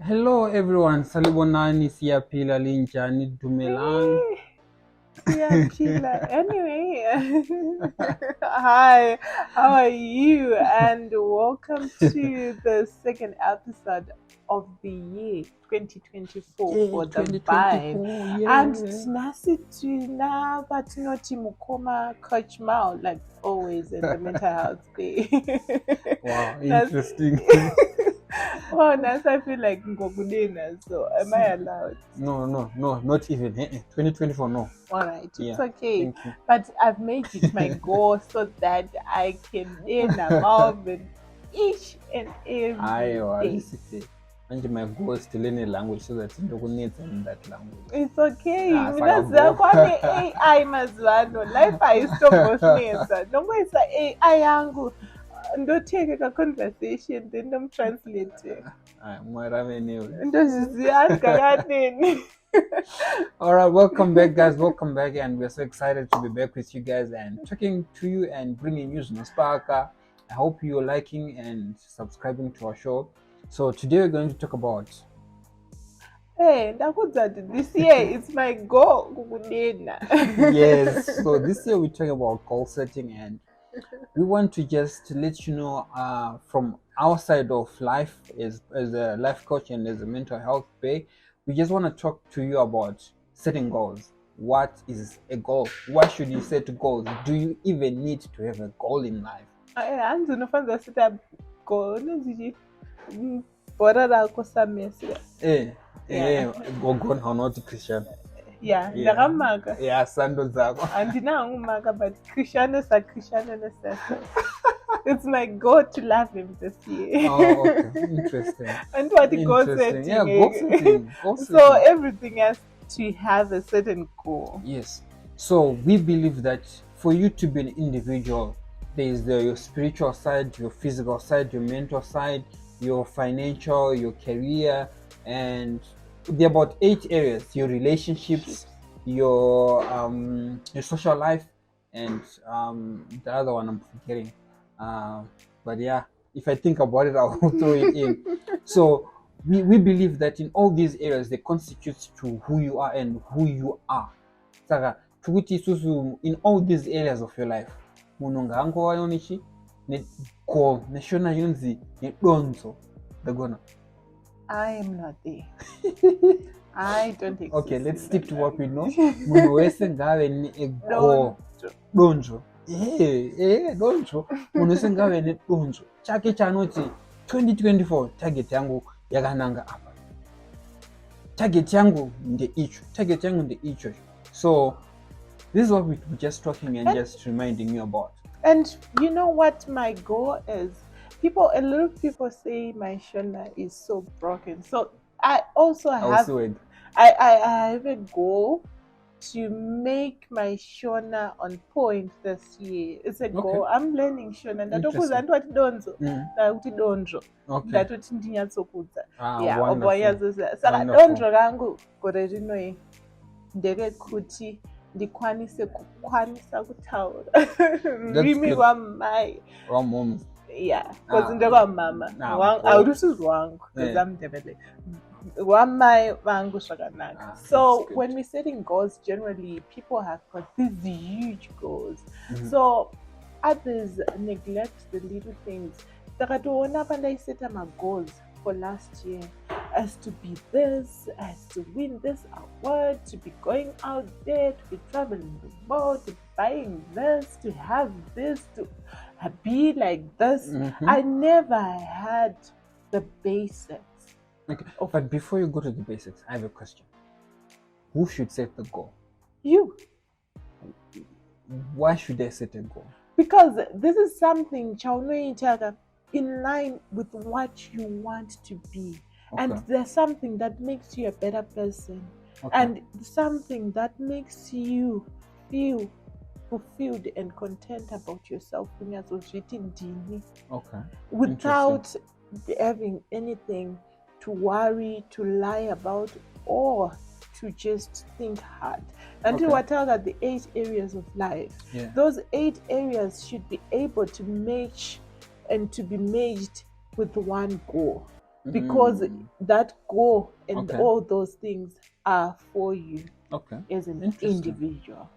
Hello everyone, salibonani siyaphila linjani dumelang. Siyaphila. Anyway, hi, how are you? And welcome to the second episode of the year 2024 for the Vine. And Tinasituna Batinoti Mukoma Coach Mao, like always in the mental health day. Wow, interesting. Oh, now I feel like Ngogudena, so am I allowed? No, not even. 2024, no. Alright, it's Yeah, okay. thank you. But I've made it my goal so that I can learn Mallvine each and every day. And my goal is to learn a language so that you don't need that language. It's okay. Ah, Mina zakwane AI mazwano. Life ayistobosneza. Nongoisa AI yangu. Ndoteke ka conversation then translate. Alright, welcome back guys, welcome back, and we're so excited to be back with you guys and talking to you and bringing you Sparka. I hope you're liking and subscribing to our show. So today we're going to talk about this year it's my goal. Yes, so this year we're talking about goal setting, and we want to just let you know from our side of life as a life coach and as a mental health bay, we just want to talk to you about setting goals. What is a goal? Why should you set goals? Do you even need to have a goal in life? Gogon or not Christian? Yeah, sando zako. Andina but Christian it's my goal to love him this year. Oh, okay. Interesting. And what the goal setting. Yeah, goal setting. So everything has to have a certain goal. Yes. So we believe that for you to be an individual, there is your spiritual side, your physical side, your mental side, your financial, your career, and there are about 8 areas: your relationships, your social life, and the other one I'm forgetting. But yeah, if I think about it, I'll throw it in. So we believe that in all these areas, they constitute to who you are and who you are. Saka tukuti susu in all these areas of your life. Munonga ango wayonishi ne goal neshona yunzi ne donzo dagona. I am not there. I don't exist. Okay, let's stick to what we know. Munhu wese ngave ne goal donzo. Donzo. Munhu wese ngave ne donzo. Chake chanoti 2024 target yangu yakananga apa. Target yangu nde icho. Target yangu nde icho. So this is what we're just talking and just reminding you about. And you know what my goal is? A little people say my shona is so broken. So I also have I have a goal to make my shona on point this year. It's a goal. Okay. I'm learning shona. Ndatokuza ndwati donzo. Ndakuti donjo. Ndatuti ndinyatsokuza. Yeah, oboyazoza. Saka donjo rangu gore rinoyi ndere kuti ndikwanise kutaura rimi rwamai rwamom. Yeah, because ndekwamama awurusi rwangu because I'm Ndebele rwamai vangu zvakanaka. So when we're setting goals, generally people have got these huge goals. So others neglect the little things. Takatoona pandaiseta my goals for last year as to be this, as to win this award, to be going out there, to be traveling the world, to be buying this, to have this, to be like this. I never had the basics. Okay, but before you go to the basics, I have a question. Who should set the goal? You. Why should I set a goal? Because this is something in line with what you want to be. Okay. And there's something that makes you a better person. Okay. And something that makes you feel fulfilled and content about yourself. Okay. Without having anything to worry, to lie about, or to just think hard. Until we tell that the 8 areas of life, those 8 areas should be able to match and to be merged with one goal. because that goal and all those things are for you as an individual.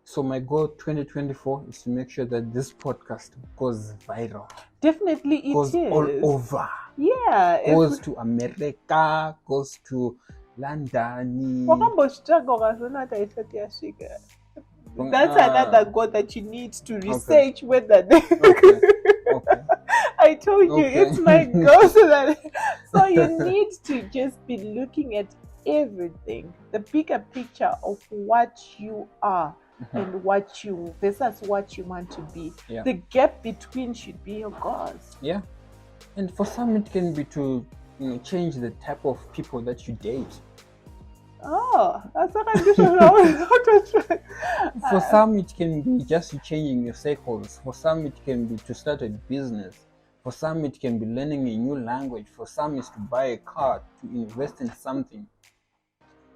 So my goal 2024 is to make sure that this podcast goes viral. Definitely it goes all over. Yeah. Goes to America, goes to London. That's another goal that you need to research whether I told you it's my goal. So you need to just be looking at everything, the bigger picture of what you are and what you versus what you want to be. The gap between should be your goals. Yeah. And for some it can be to change the type of people that you date. Oh, that's what I'm doing. For some it can be just changing your cycles. For some it can be to start a business. For some it can be learning a new language. For some it's to buy a car, to invest in something.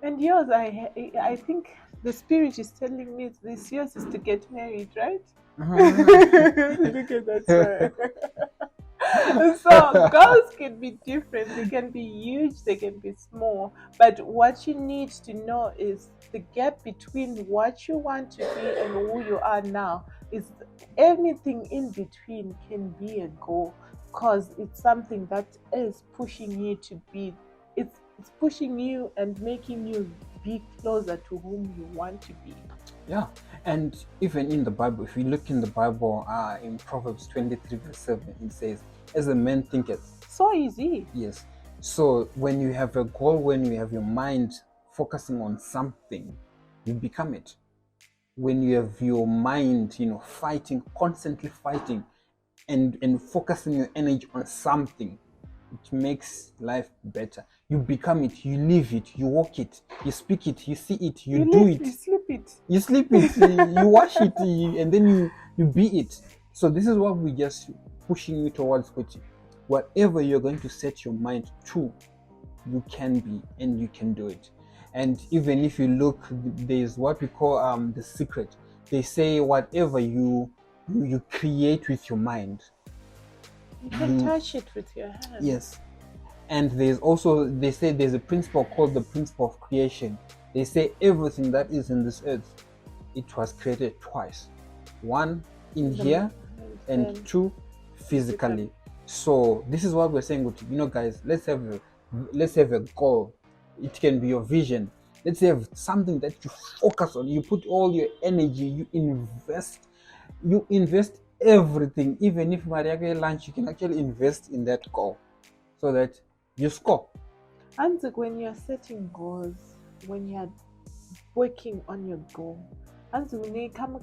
And yours, I think the spirit is telling me this yours is to get married, right? Look at that. So goals can be different. They can be huge, they can be small. But what you need to know is the gap between what you want to be and who you are now. Is anything in between can be a goal, because it's something that is pushing you to be. It's pushing you and making you be closer to whom you want to be. Yeah, and even in the Bible, if you look in the Bible, in Proverbs 23 verse 7, it says, "As a man thinketh." So easy. Yes. So when you have a goal, when you have your mind focusing on something, you become it. When you have your mind, fighting, constantly fighting, and focusing your energy on something, it makes life better. You become it, you live it, you walk it, you speak it, you see it, you do it. You sleep it. You sleep it, you wash it, and then you be it. So this is what we're just pushing you towards, Kochi. Whatever you're going to set your mind to, you can be and you can do it. And even if you look, there's what we call the secret. They say whatever you create with your mind, you can touch it with your hand. Yes. And there's also, they say there's a principle called the principle of creation. They say everything that is in this earth, it was created twice. One in here and two physically. So this is what we're saying, guys, let's have a goal. It can be your vision. Let's have something that you focus on. You put all your energy, you invest everything. Even if Maria lunch, you can actually invest in that goal so that you score. And when you're setting goals, when you're working on your goal, and when you come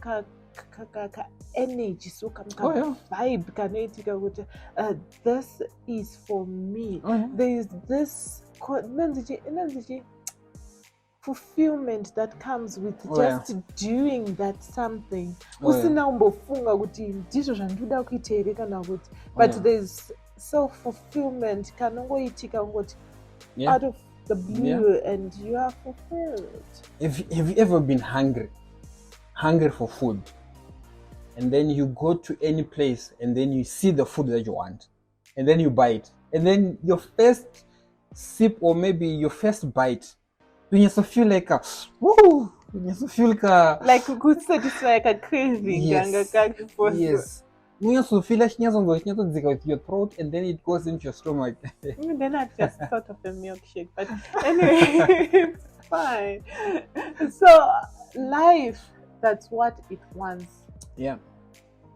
energy, so come vibe, this is for me. There is this fulfillment that comes with just doing that something. But there's self-fulfillment out of the blue, and you are fulfilled. Have you ever been hungry for food, and then you go to any place and then you see the food that you want, and then you buy it, and then your first sip or maybe your first bite, you just feel like woo, you just feel like a good satisfy, like a craving. Yes. You also feel like with your throat, and then it goes into your stomach. Then I just thought of a milkshake, but anyway, it's fine. So life, that's what it wants. Yeah.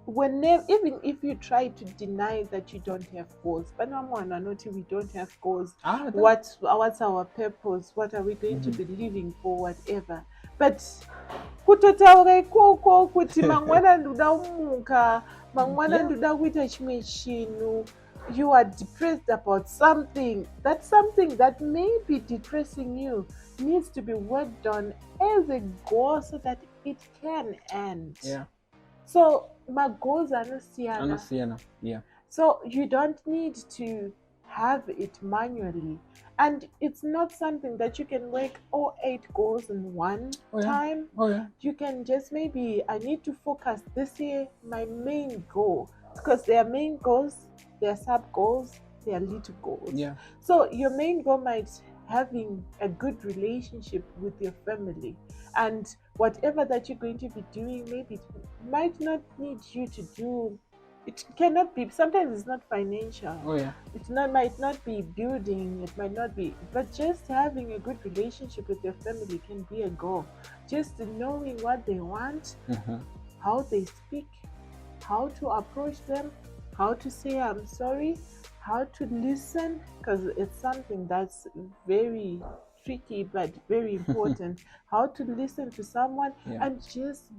Whenever, even if you try to deny that you don't have goals, but we don't have goals. What's our purpose? What are we going to be living for? Whatever. But kutotaure koko kuti mangwana nduda umuka, mangwana nduda kuita chimwe chinhu, you are depressed about something. That something that may be depressing you needs to be worked on as a goal so that it can end. Yeah. So my goals are not Sienna. Yeah. So you don't need to have it manually. And it's not something that you can work all 8 goals in one time. You can just maybe, I need to focus this year, my main goal. Because there are main goals, there are sub goals, their little goals. Yeah. So your main goal might having a good relationship with your family, and whatever that you're going to be doing, maybe it might not need you to do. It cannot be. Sometimes it's not financial. Oh yeah. Might not be building. It might not be. But just having a good relationship with your family can be a goal. Just knowing what they want, how they speak, how to approach them, how to say I'm sorry, how to listen, because it's something that's very tricky but very important. How to listen to someone and just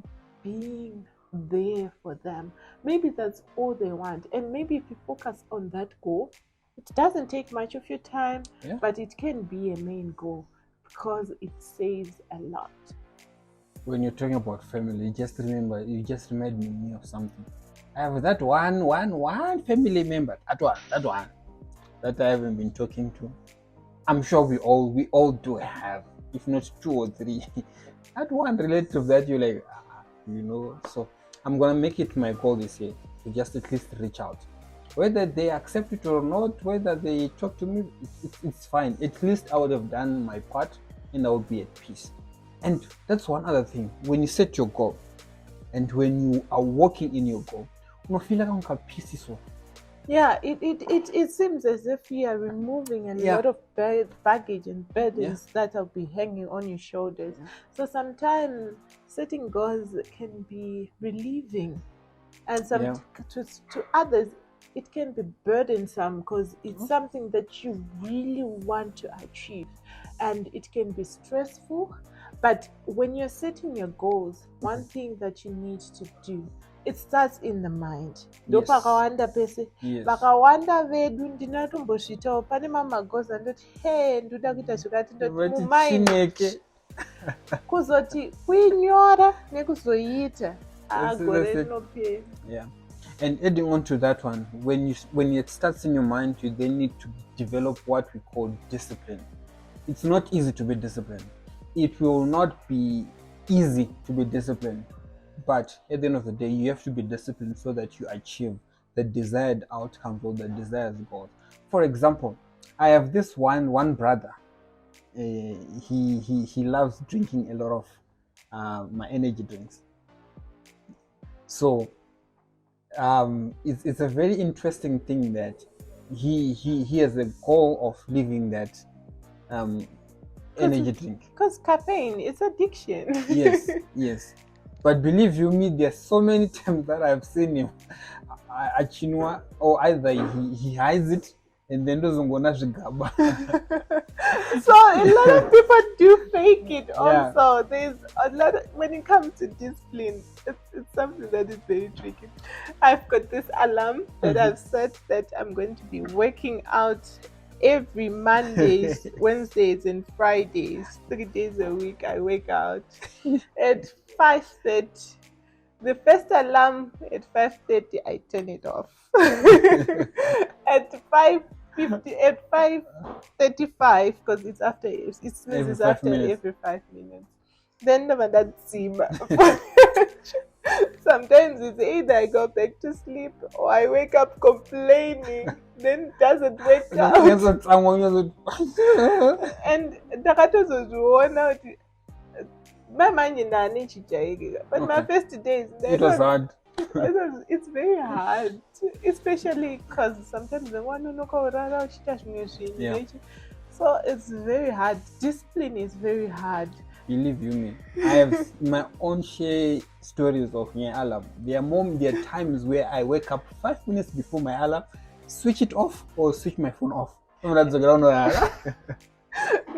being there for them. Maybe that's all they want. And maybe if you focus on that goal, it doesn't take much of your time, but it can be a main goal because it saves a lot. When you're talking about family, you just reminded me of something. I have that one family member, that one that I haven't been talking to. I'm sure we all do have, if not 2 or 3. That one relative that you like, so I'm gonna make it my goal this year to just at least reach out. Whether they accept it or not, whether they talk to me, it's fine. At least I would have done my part and I would be at peace. And that's one other thing. When you set your goal and when you are working in your goal, you feel like peace. Yeah, it seems as if you are removing a lot of baggage and burdens that will be hanging on your shoulders. So sometimes setting goals can be relieving, and to others it can be burdensome because it's something that you really want to achieve, and it can be stressful. But when you're setting your goals, one thing that you need to do, it starts in the mind. Vakawanda vedu ndinatombosvitawo pane mamagoza ndoti ndoda kuita zvakati ndoti mumind kuzoti kuinyora nekuzoiita gore rinopera. Yeah. And adding on to that one, when it starts in your mind, you then need to develop what we call discipline. It's not easy to be disciplined. It will not be easy to be disciplined. But at the end of the day, you have to be disciplined so that you achieve the desired outcomes or the desired goals. For example, I have this one brother. He loves drinking a lot of my energy drinks. So it's a very interesting thing that he has a goal of living that energy drink. Because caffeine is addiction. Yes. But believe you me, there's so many times that I've seen him achinwa, or either he hides it and then doesn't go gaba. So a lot of people do fake it also. There's a lot when it comes to discipline, it's something that is very tricky. I've got this alarm that I've set that I'm going to be working out every Mondays, Wednesdays and Fridays, 3 days a week. I wake out at 5:30. The first alarm at 5:30, I turn it off. At 5:35, because it's after every 5 minutes. Then that's sometimes it's either I go back to sleep or I wake up complaining, then doesn't wake up. And my but my first days, it was hard. It's very hard, especially because sometimes the one who so it's very hard. Discipline is very hard. Believe you me, I have my own share stories of my alarm. There are times where I wake up 5 minutes before my alarm, switch it off or switch my phone off.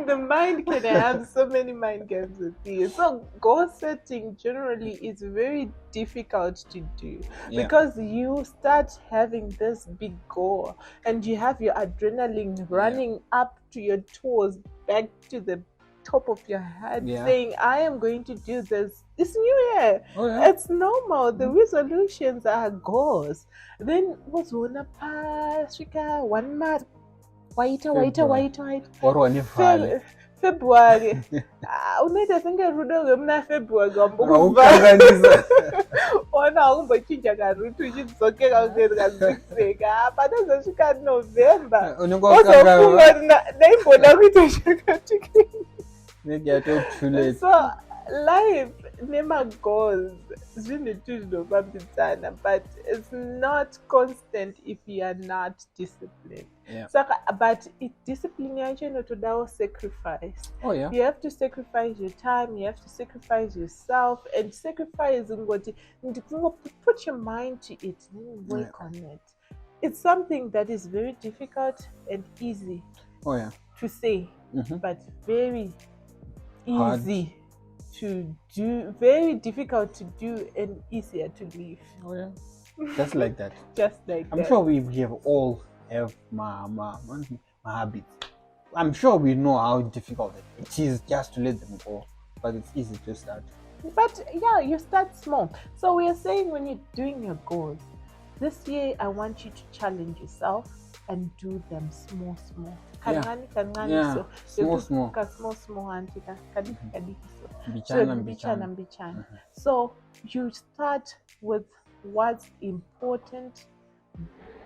The mind can have so many mind games with you. So goal setting generally is very difficult to do because you start having this big goal and you have your adrenaline running up to your toes, back to the top of your head, saying, I am going to do this. It's New Year. It's normal. The resolutions are goals. Then what's one month? White. February. Unaita singerudo ngemna February ngombukuva. Ona umbochinja karutu uchidzoka kuenda kazvikiseka panozosvika November. Ozofunga ndaimbona kuita zvakati. So life nemagoals zvinotuzvinofambidzana, but it's not constant if you are not disciplined. Yeah. So, but discipline yacho inotodawo sacrifice. Oh yeah. You have to sacrifice your time, you have to sacrifice yourself, and sacrifice ngoti put your mind to it and work on it. It's something that is very difficult and easy to say, but very easy to do, very difficult to do, and easier to live. Oh yeah, just like that. Just like I'm sure we have all have my habits. I'm sure we know how difficult it is just to let them go, but it's easy to start. But yeah, you start small. So we are saying when you're doing your goals, this year I want you to challenge yourself and do them small. Yeah. Small. Bichana. So you start with what's important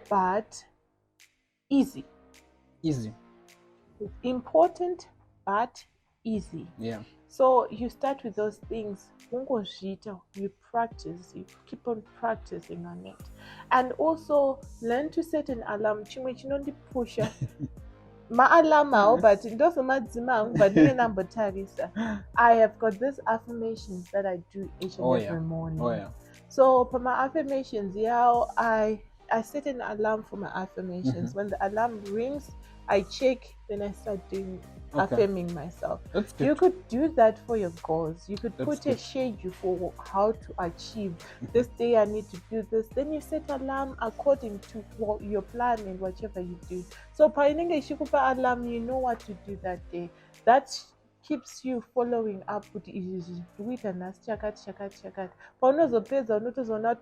but easy. Important but easy. Yeah. So you start with those things. You practice. You keep on practicing on it, and also learn to set an alarm. Push my alarm out, but it doesn't matter. But I have got these affirmations that I do each and every morning. Oh yeah. So for my affirmations, I set an alarm for my affirmations. When the alarm rings, I check, then I start doing affirming myself. You could do that for your goals. You could put a schedule for how to achieve this day. I need to do this. Then you set alarm according to what your plan and whatever you do. So alarm, you know what to do that day. That keeps you following up with do it and chakat.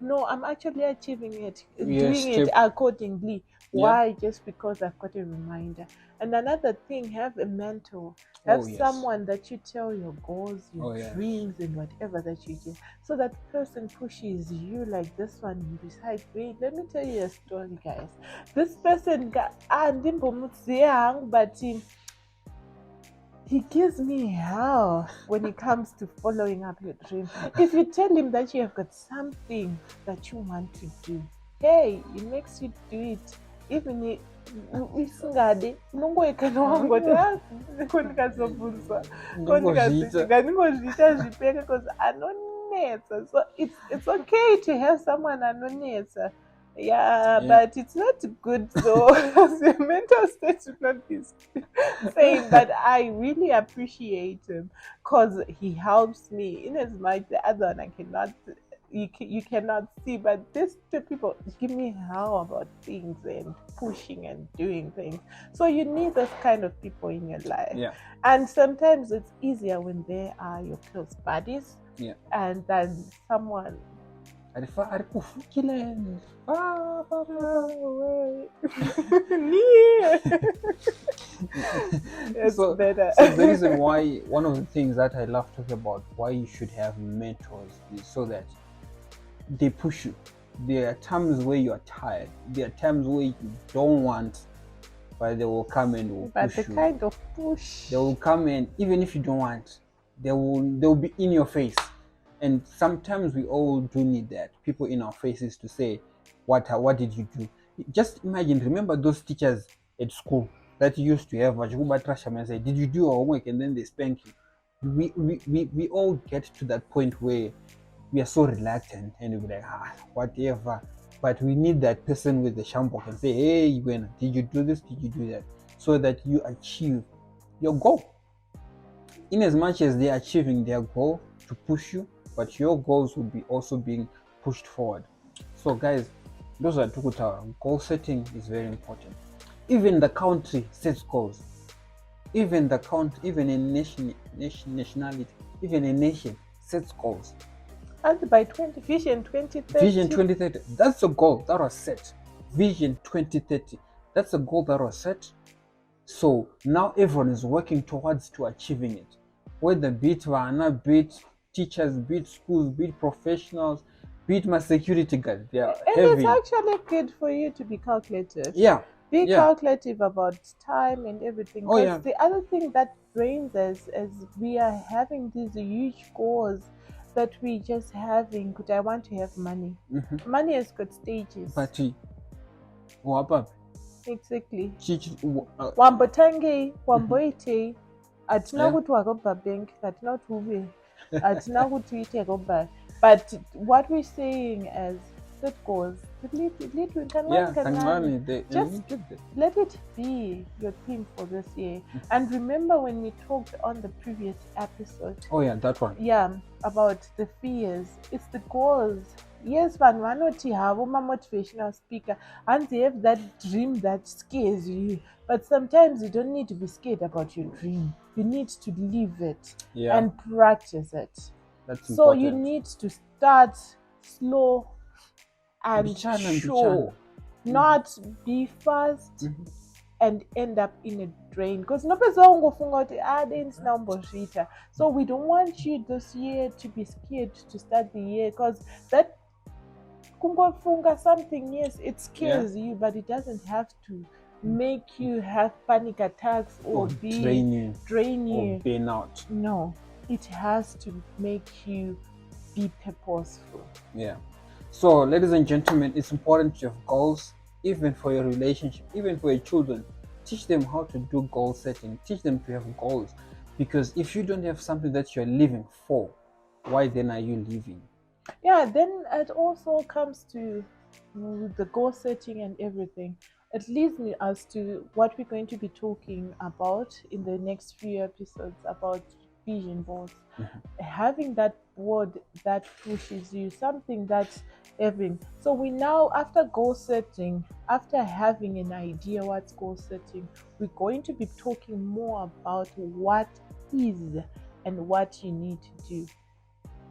No, I'm actually achieving it, doing it accordingly. Why? Just because I've got a reminder. And another thing, have a mentor. Have someone that you tell your goals, your dreams, and whatever that you do. So that person pushes you like this one beside me. Let me tell you a story, guys. This person got but he gives me hell when it comes to following up your dream. If you tell him that you have got something that you want to do, hey, it makes you do it. Even isingade unongoekana wangoti kondikazobvunzwa ndingozviita zvipere because anonetsa. So it's okay to have someone anonetsa. Yeah, but it's not good. So as your mental state should not be saying, but I really appreciate him because he helps me. In as much the other one I cannot, you cannot see, but these two people give me how about things and pushing and doing things. So you need those kind of people in your life. Yeah. And sometimes it's easier when they are your close buddies. Yeah. And then someone. It's better. So the reason why, one of the things that I love talking about why you should have mentors is so that they push you. There are times where you are tired. There are times where you don't want, but they will come and will push you. But the kind of push. They will come and even if you don't want, they will be in your face. And sometimes we all do need that. People in our faces to say, what did you do? Just imagine, remember those teachers at school that you used to have, and say, did you do your homework? And then they spank you. We all get to that point where we are so reluctant and we're like, whatever. But we need that person with the shampoo and say, hey, Gwen, did you do this? Did you do that? So that you achieve your goal. In as much as they're achieving their goal to push you, but your goals will be also being pushed forward. So guys, those are Tukutawa. Goal setting is very important. Even the country sets goals. Even a nationality, even a nation sets goals. And by Vision 2030. Vision 2030. That's a goal that was set. Vision 2030. That's a goal that was set. So now everyone is working towards to achieving it. Whether be it vana, be it teachers, be it schools, be it professionals, be it my security guard. They are and having... it's actually good for you to be calculative. Yeah. Be calculative about time and everything. Because the other thing that drains us as we are having these huge goals that we just having, because I want to have money. Money has got stages. But what? Exactly. Wambotange, wamboite, atina kuti wakobva bank, atina kuti ube, atina kuti uite robha. But what we're saying as set goals, just let it be your theme for this year. And remember when we talked on the previous episode, that one, about the fears, it's the goals. Yes, vanoti have a motivational speaker and they have that dream that scares you, but sometimes you don't need to be scared about your dream. You need to live it and practice it. That's so important. You need to start slow and sure, not be fast and end up in a drain. Because so we don't want you this year to be scared to start the year, because that something, yes, it scares you, but it doesn't have to make you have panic attacks or drain you or burn out. No, it has to make you be purposeful. So ladies and gentlemen, it's important to have goals, even for your relationship, even for your children. Teach them how to do goal setting. Teach them to have goals, because if you don't have something that you're living for, why then are you living? Then it also comes to the goal setting and everything. It leads me as to what we're going to be talking about in the next few episodes about vision boards. Having that board that pushes you, something that's having. So we now, after goal setting, after having an idea what's goal setting, we're going to be talking more about what is and what you need to do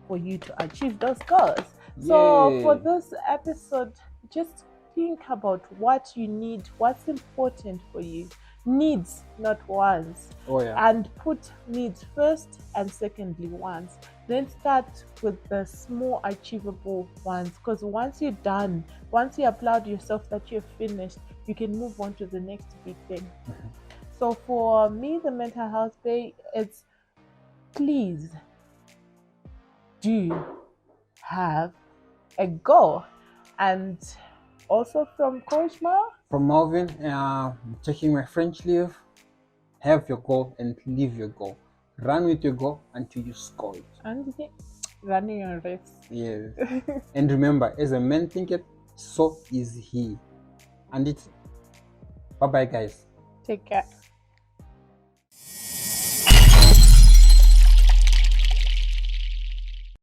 for you to achieve those goals. So for this episode, just think about what you need, what's important for you. Needs, not wants. And put needs first and secondly wants. Then start with the small achievable ones, because once you're done, once you applaud yourself that you're finished, you can move on to the next big thing. So for me, the mental health day, it's please do have a goal. And also from Coach Mal, from Mallvine, taking my French leave. Have your goal and live your goal. Run with your goal until you score it. And running your race. Yes. And remember, as a man thinketh, so is he. And it's bye bye, guys. Take care.